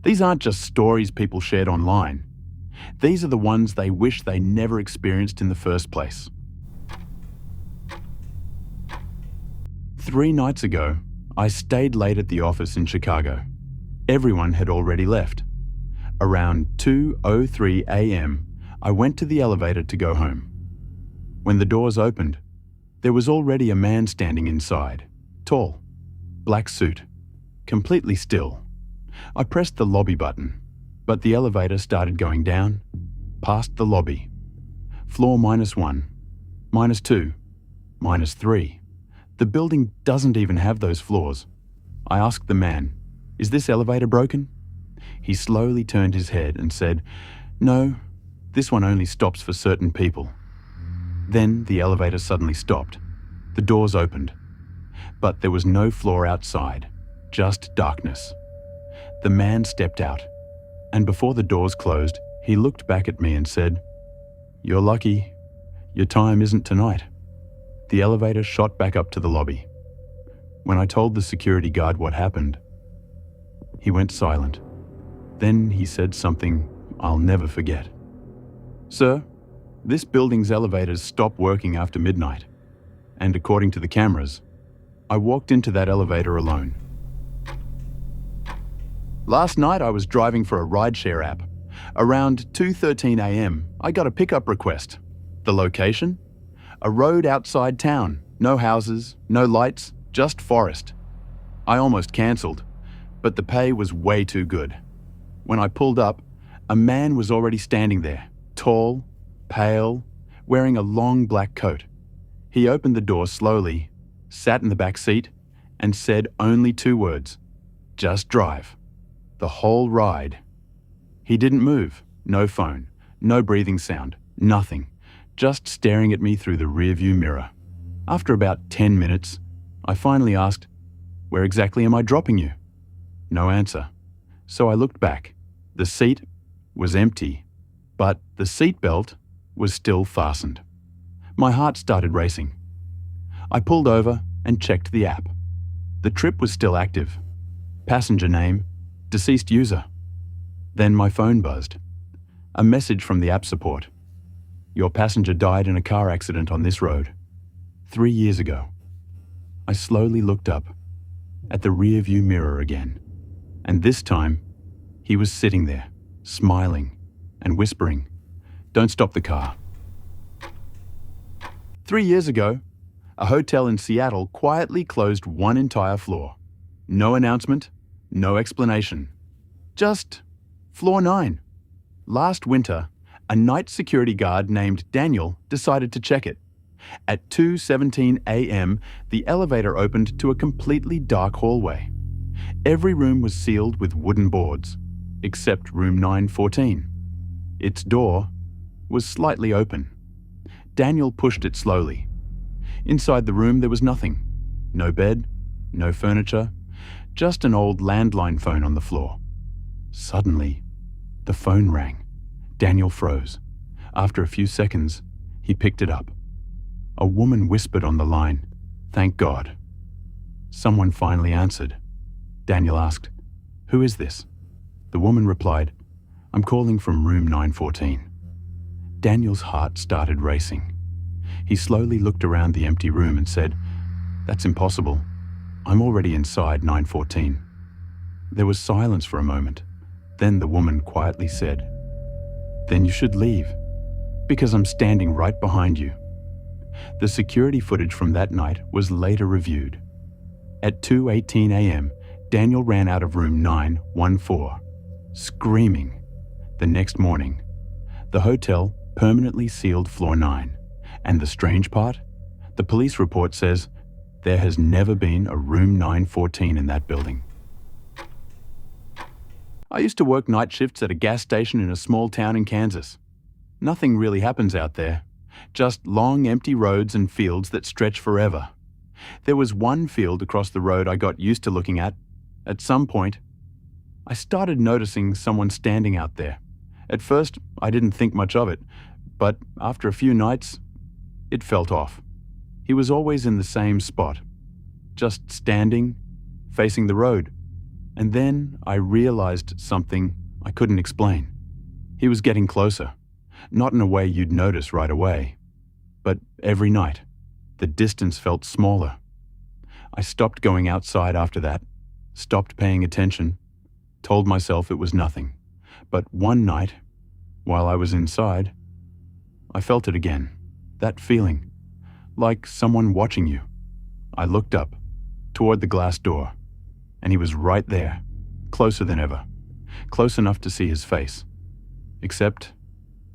These aren't just stories people shared online. These are the ones they wish they never experienced in the first place. 3 nights ago, I stayed late at the office in Chicago. Everyone had already left. Around 2:03 a.m., I went to the elevator to go home. When the doors opened, there was already a man standing inside, tall, black suit, completely still. I pressed the lobby button, but the elevator started going down, past the lobby. Floor -1, -2, -3. The building doesn't even have those floors. I asked the man, "Is this elevator broken?" He slowly turned his head and said, "No, this one only stops for certain people." Then the elevator suddenly stopped. The doors opened. But there was no floor outside, just darkness. The man stepped out, and before the doors closed, he looked back at me and said, "You're lucky. Your time isn't tonight." The elevator shot back up to the lobby. When I told the security guard what happened, he went silent. Then he said something I'll never forget. "Sir, this building's elevators stop working after midnight, and according to the cameras, I walked into that elevator alone. Last night I was driving for a rideshare app. Around 2:13 a.m., I got a pickup request. The location? A road outside town. No houses, no lights, just forest. I almost cancelled, but the pay was way too good. When I pulled up, a man was already standing there, tall, pale, wearing a long black coat. He opened the door slowly, sat in the back seat, and said only 2 words, 'Just drive.' The whole ride. He didn't move, no phone, no breathing sound, nothing, just staring at me through the rearview mirror. After about 10 minutes, I finally asked, 'Where exactly am I dropping you?' No answer. So I looked back. The seat was empty, but the seatbelt was still fastened. My heart started racing. I pulled over and checked the app. The trip was still active. Passenger name, deceased user. Then my phone buzzed. A message from the app support. Your passenger died in a car accident on this road 3 years ago. I slowly looked up at the rear-view mirror again, and this time he was sitting there, smiling and whispering, "Don't stop the car." 3 years ago, a hotel in Seattle quietly closed one entire floor. No announcement, no explanation. Just floor 9. Last winter, a night security guard named Daniel decided to check it. At 2:17 a.m., the elevator opened to a completely dark hallway. Every room was sealed with wooden boards, except room 914. Its door was slightly open. Daniel pushed it slowly. Inside the room there was nothing. No bed, no furniture, just an old landline phone on the floor. Suddenly, the phone rang. Daniel froze. After a few seconds, he picked it up. A woman whispered on the line, "Thank God." Someone finally answered. Daniel asked, "Who is this?" The woman replied, "I'm calling from room 914. Daniel's heart started racing. He slowly looked around the empty room and said, "That's impossible. I'm already inside 914. There was silence for a moment. Then the woman quietly said, "Then you should leave, because I'm standing right behind you." The security footage from that night was later reviewed. At 2:18 a.m., Daniel ran out of room 914, screaming. The next morning, the hotel permanently sealed floor 9. And the strange part? The police report says there has never been a room 914 in that building. I used to work night shifts at a gas station in a small town in Kansas. Nothing really happens out there. Just long empty roads and fields that stretch forever. There was one field across the road I got used to looking at. At some point, I started noticing someone standing out there. At first, I didn't think much of it, but after a few nights, it felt off. He was always in the same spot, just standing, facing the road. And then I realized something I couldn't explain. He was getting closer, not in a way you'd notice right away, but every night, the distance felt smaller. I stopped going outside after that, stopped paying attention, told myself it was nothing. But one night, while I was inside, I felt it again, that feeling, like someone watching you. I looked up, toward the glass door, and he was right there, closer than ever, close enough to see his face. Except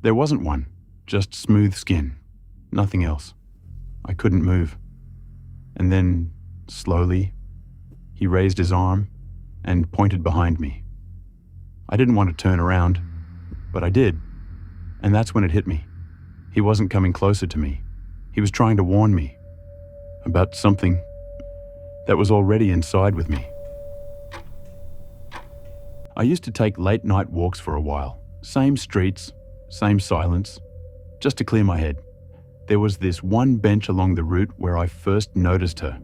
there wasn't one, just smooth skin, nothing else. I couldn't move. And then, slowly, he raised his arm and pointed behind me. I didn't want to turn around, but I did. And that's when it hit me. He wasn't coming closer to me. He was trying to warn me about something that was already inside with me. I used to take late night walks for a while. Same streets, same silence, just to clear my head. There was this one bench along the route where I first noticed her.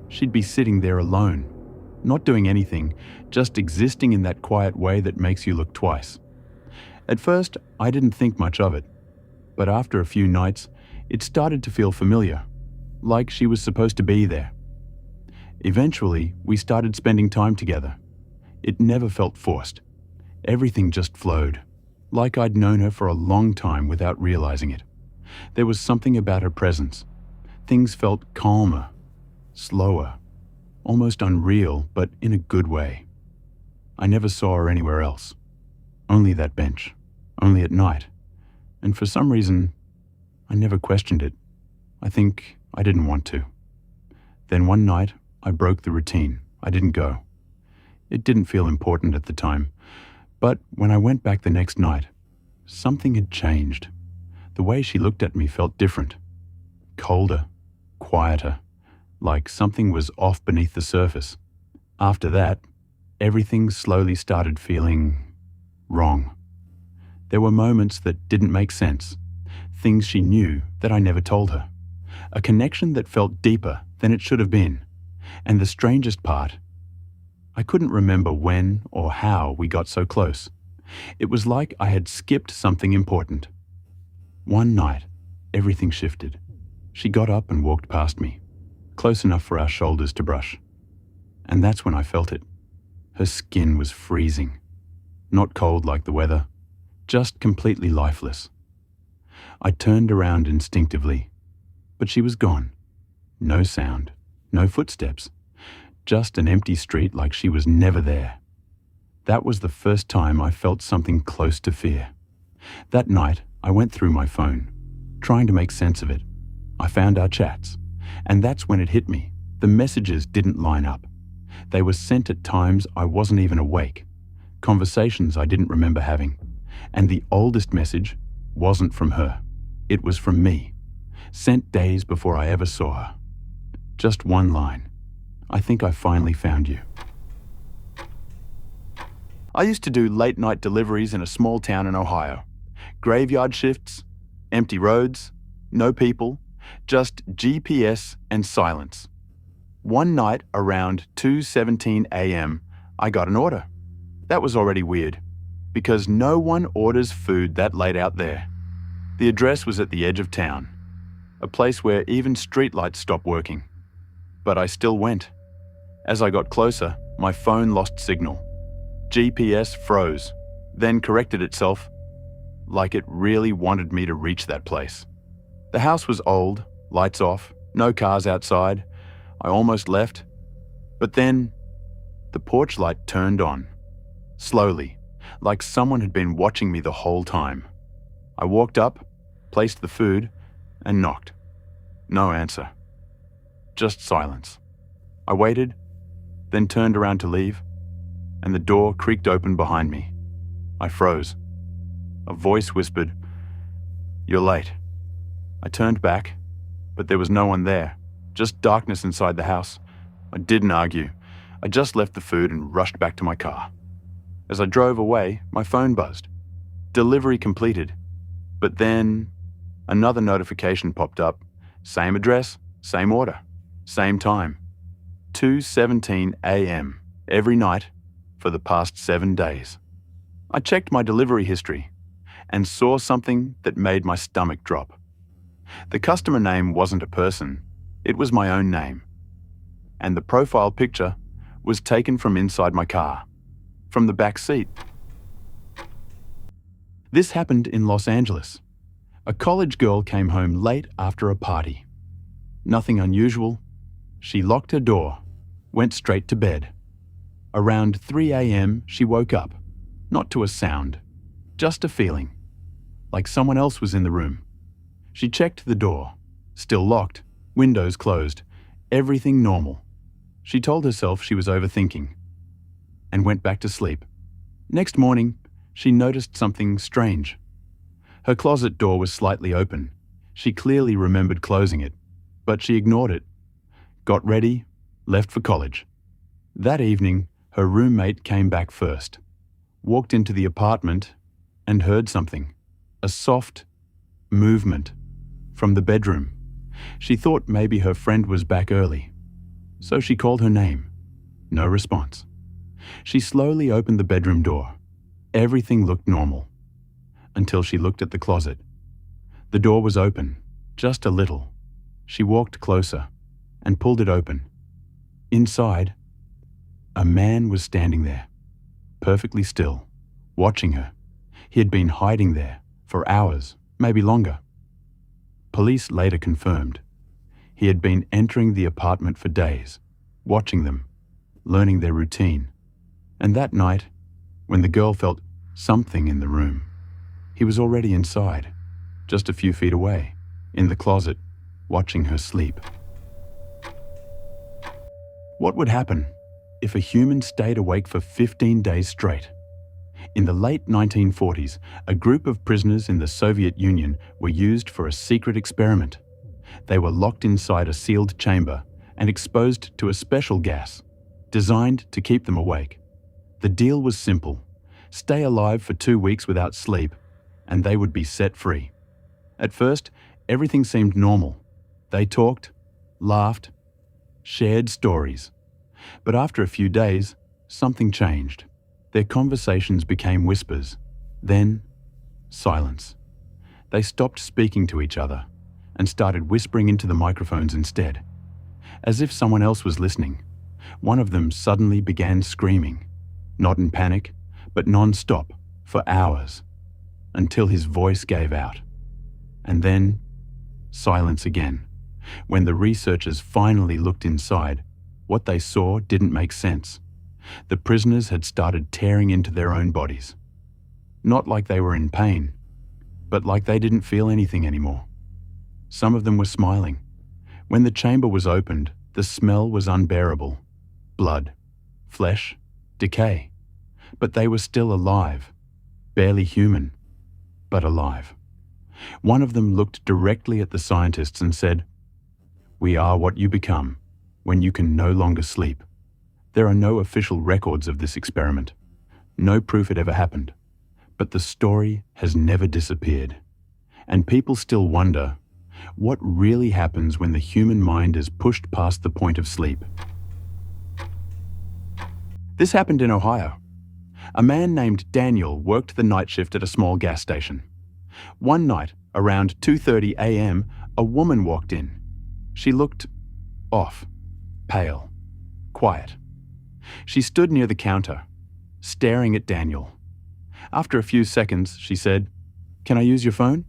She'd be sitting there alone, not doing anything, just existing in that quiet way that makes you look twice. At first, I didn't think much of it, but after a few nights, it started to feel familiar, like she was supposed to be there. Eventually, we started spending time together. It never felt forced. Everything just flowed, like I'd known her for a long time without realizing it. There was something about her presence. Things felt calmer, slower, almost unreal, but in a good way. I never saw her anywhere else. Only that bench, only at night. And for some reason, I never questioned it. I think I didn't want to. Then one night, I broke the routine. I didn't go. It didn't feel important at the time. But when I went back the next night, something had changed. The way she looked at me felt different. Colder, quieter, like something was off beneath the surface. After that, everything slowly started feeling wrong. There were moments that didn't make sense, things she knew that I never told her, a connection that felt deeper than it should have been. And the strangest part, I couldn't remember when or how we got so close. It was like I had skipped something important. One night, everything shifted. She got up and walked past me, close enough for our shoulders to brush. And that's when I felt it. Her skin was freezing. Not cold like the weather, just completely lifeless. I turned around instinctively, but she was gone. No sound, no footsteps, just an empty street like she was never there. That was the first time I felt something close to fear. That night, I went through my phone, trying to make sense of it. I found our chats, and that's when it hit me. The messages didn't line up. They were sent at times I wasn't even awake, conversations I didn't remember having. And the oldest message wasn't from her. It was from me, sent days before I ever saw her. Just one line. I think I finally found you. I used to do late night deliveries in a small town in Ohio. Graveyard shifts, empty roads, no people, just GPS and silence. One night around 2:17 a.m., I got an order. That was already weird, because no one orders food that late out there. The address was at the edge of town, a place where even streetlights stopped working. But I still went. As I got closer, my phone lost signal. GPS froze, then corrected itself, like it really wanted me to reach that place. The house was old, lights off, no cars outside. I almost left. But then, the porch light turned on, slowly, like someone had been watching me the whole time. I walked up, placed the food, and knocked. No answer. Just silence. I waited, then turned around to leave, and the door creaked open behind me. I froze. A voice whispered, "You're late." I turned back, but there was no one there, just darkness inside the house. I didn't argue. I just left the food and rushed back to my car. As I drove away, my phone buzzed. Delivery completed. But then, another notification popped up. Same address, same order, same time. 2:17 a.m. every night for the past 7 days. I checked my delivery history and saw something that made my stomach drop. The customer name wasn't a person, it was my own name. And the profile picture was taken from inside my car, from the back seat. This happened in Los Angeles. A college girl came home late after a party. Nothing unusual. She locked her door, went straight to bed. Around 3 a.m. she woke up, not to a sound, just a feeling, like someone else was in the room. She checked the door, still locked, windows closed, everything normal. She told herself she was overthinking and went back to sleep. Next morning, she noticed something strange. Her closet door was slightly open. She clearly remembered closing it, but she ignored it. Got ready, left for college. That evening, her roommate came back first, walked into the apartment and heard something, a soft movement from the bedroom. She thought maybe her friend was back early, so she called her name. No response. She slowly opened the bedroom door. Everything looked normal, until she looked at the closet. The door was open, just a little. She walked closer and pulled it open. Inside, a man was standing there, perfectly still, watching her. He had been hiding there for hours, maybe longer. Police later confirmed he had been entering the apartment for days, watching them, learning their routine. And that night, when the girl felt something in the room, he was already inside, just a few feet away, in the closet, watching her sleep. What would happen if a human stayed awake for 15 days straight? In the late 1940s, a group of prisoners in the Soviet Union were used for a secret experiment. They were locked inside a sealed chamber and exposed to a special gas, designed to keep them awake. The deal was simple: stay alive for 2 weeks without sleep, and they would be set free. At first, everything seemed normal. They talked, laughed, shared stories. But after a few days, something changed. Their conversations became whispers, then silence. They stopped speaking to each other and started whispering into the microphones instead, as if someone else was listening. One of them suddenly began screaming, not in panic, but non-stop, for hours, until his voice gave out. And then, silence again. When the researchers finally looked inside, what they saw didn't make sense. The prisoners had started tearing into their own bodies. Not like they were in pain, but like they didn't feel anything anymore. Some of them were smiling. When the chamber was opened, the smell was unbearable. Blood, flesh, decay. But they were still alive. Barely human, but alive. One of them looked directly at the scientists and said, "We are what you become when you can no longer sleep." There are no official records of this experiment. No proof it ever happened. But the story has never disappeared. And people still wonder, what really happens when the human mind is pushed past the point of sleep? This happened in Ohio. A man named Daniel worked the night shift at a small gas station. One night, around 2:30 a.m., a woman walked in. She looked off, pale, quiet. She stood near the counter, staring at Daniel. After a few seconds, she said, "Can I use your phone?"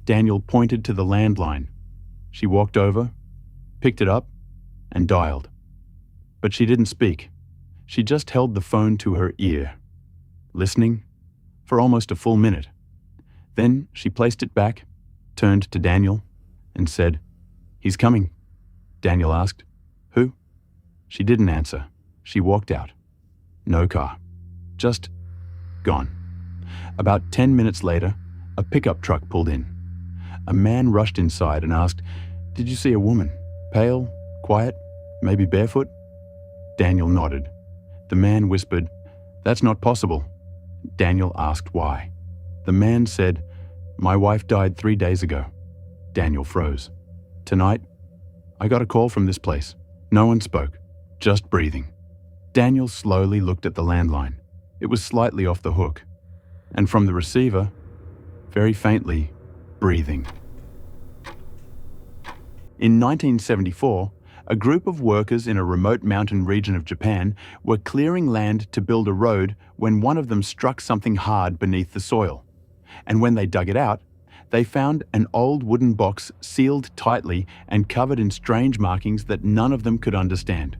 Daniel pointed to the landline. She walked over, picked it up, and dialed. But she didn't speak. She just held the phone to her ear, listening for almost a full minute. Then she placed it back, turned to Daniel, and said, "He's coming." Daniel asked, "Who?" She didn't answer. She walked out. No car. Just gone. About 10 minutes later, a pickup truck pulled in. A man rushed inside and asked, "Did you see a woman? Pale, quiet, maybe barefoot?" Daniel nodded. The man whispered, "That's not possible." Daniel asked why. The man said, "My wife died 3 days ago." Daniel froze. "Tonight, I got a call from this place. No one spoke, just breathing. Daniel slowly looked at the landline. It was slightly off the hook, and from the receiver, very faintly, breathing. In 1974, a group of workers in a remote mountain region of Japan were clearing land to build a road when one of them struck something hard beneath the soil. And when they dug it out, they found an old wooden box sealed tightly and covered in strange markings that none of them could understand.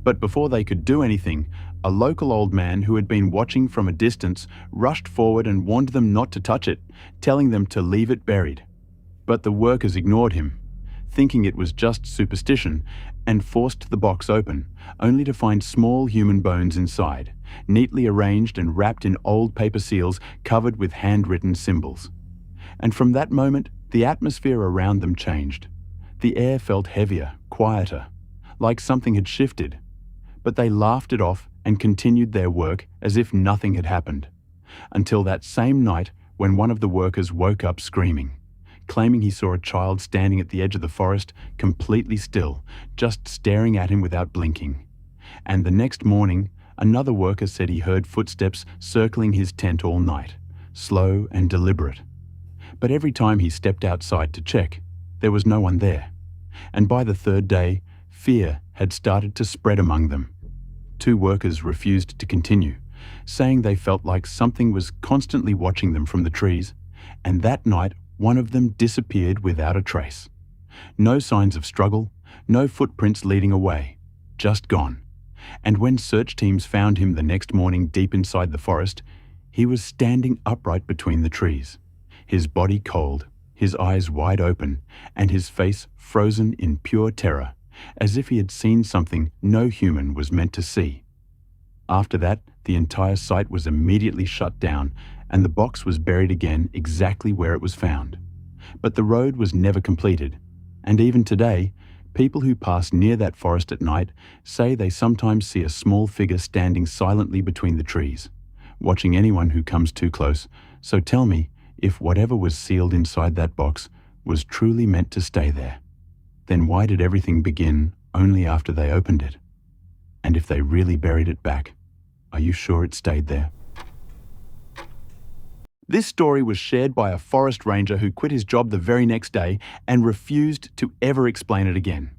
But before they could do anything, a local old man who had been watching from a distance rushed forward and warned them not to touch it, telling them to leave it buried. But the workers ignored him, thinking it was just superstition, and forced the box open, only to find small human bones inside, neatly arranged and wrapped in old paper seals covered with handwritten symbols. And from that moment, the atmosphere around them changed. The air felt heavier, quieter, like something had shifted. But they laughed it off and continued their work as if nothing had happened, until that same night when one of the workers woke up screaming, claiming he saw a child standing at the edge of the forest, completely still, just staring at him without blinking. And the next morning, another worker said he heard footsteps circling his tent all night, slow and deliberate. But every time he stepped outside to check, there was no one there. And by the third day, fear had started to spread among them. 2 workers refused to continue, saying they felt like something was constantly watching them from the trees, and that night one of them disappeared without a trace. No signs of struggle, no footprints leading away, just gone. And when search teams found him the next morning deep inside the forest, he was standing upright between the trees, his body cold, his eyes wide open, and his face frozen in pure terror, as if he had seen something no human was meant to see. After that, the entire site was immediately shut down, and the box was buried again exactly where it was found. But the road was never completed, and even today, people who pass near that forest at night say they sometimes see a small figure standing silently between the trees, watching anyone who comes too close. So tell me, if whatever was sealed inside that box was truly meant to stay there, then why did everything begin only after they opened it? And if they really buried it back, are you sure it stayed there? This story was shared by a forest ranger who quit his job the very next day and refused to ever explain it again.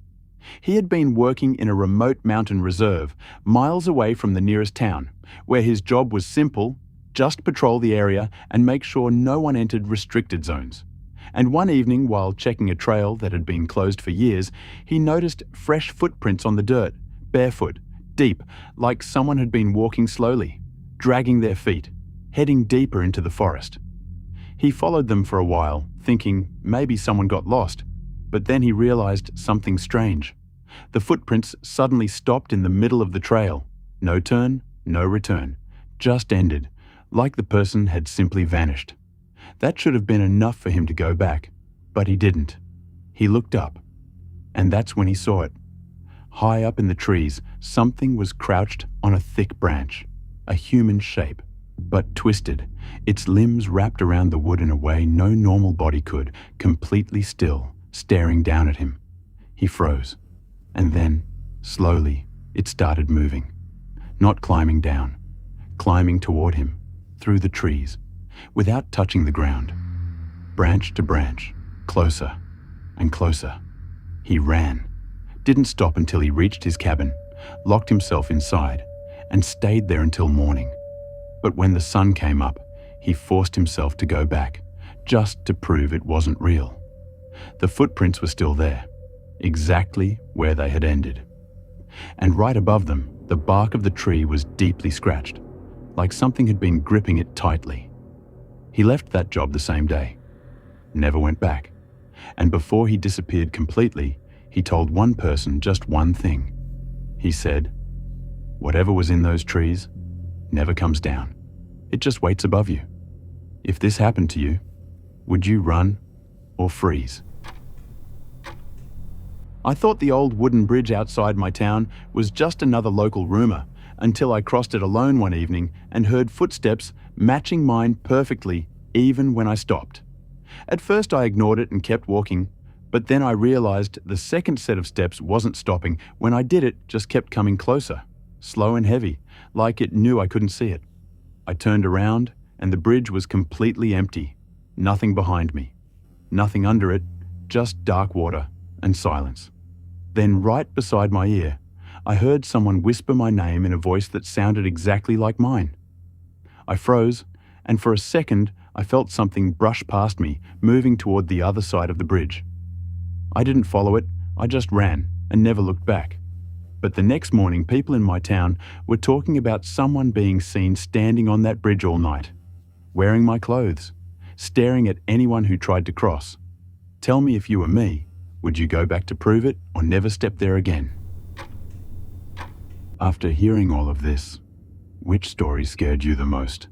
He had been working in a remote mountain reserve, miles away from the nearest town, where his job was simple: just patrol the area and make sure no one entered restricted zones. And one evening, while checking a trail that had been closed for years, he noticed fresh footprints on the dirt, barefoot, deep, like someone had been walking slowly, dragging their feet, heading deeper into the forest. He followed them for a while, thinking maybe someone got lost, but then he realized something strange. The footprints suddenly stopped in the middle of the trail. No turn, no return, just ended, like the person had simply vanished. That should have been enough for him to go back, but he didn't. He looked up, and that's when he saw it. High up in the trees, something was crouched on a thick branch, a human shape, but twisted, its limbs wrapped around the wood in a way no normal body could, completely still, staring down at him. He froze, and then, slowly, it started moving, not climbing down, climbing toward him, through the trees, without touching the ground. Branch to branch, closer and closer. He ran, didn't stop until he reached his cabin, locked himself inside, and stayed there until morning. But when the sun came up, he forced himself to go back, just to prove it wasn't real. The footprints were still there, exactly where they had ended. And right above them, the bark of the tree was deeply scratched, like something had been gripping it tightly. He left that job the same day, never went back, and before he disappeared completely, he told one person just one thing. He said, "Whatever was in those trees never comes down. It just waits above you. If this happened to you, would you run or freeze?" I thought the old wooden bridge outside my town was just another local rumor, until I crossed it alone one evening and heard footsteps matching mine perfectly, even when I stopped. At first I ignored it and kept walking, but then I realized the second set of steps wasn't stopping. When I did it, just kept coming closer. slow and heavy, like it knew I couldn't see it. I turned around, and the bridge was completely empty. Nothing behind me. Nothing under it, just dark water and silence. Then, right beside my ear, I heard someone whisper my name in a voice that sounded exactly like mine. I froze, and for a second, I felt something brush past me, moving toward the other side of the bridge. I didn't follow it, I just ran and never looked back. But the next morning, people in my town were talking about someone being seen standing on that bridge all night, wearing my clothes, staring at anyone who tried to cross. Tell me, if you were me, would you go back to prove it or never step there again? After hearing all of this, which story scared you the most?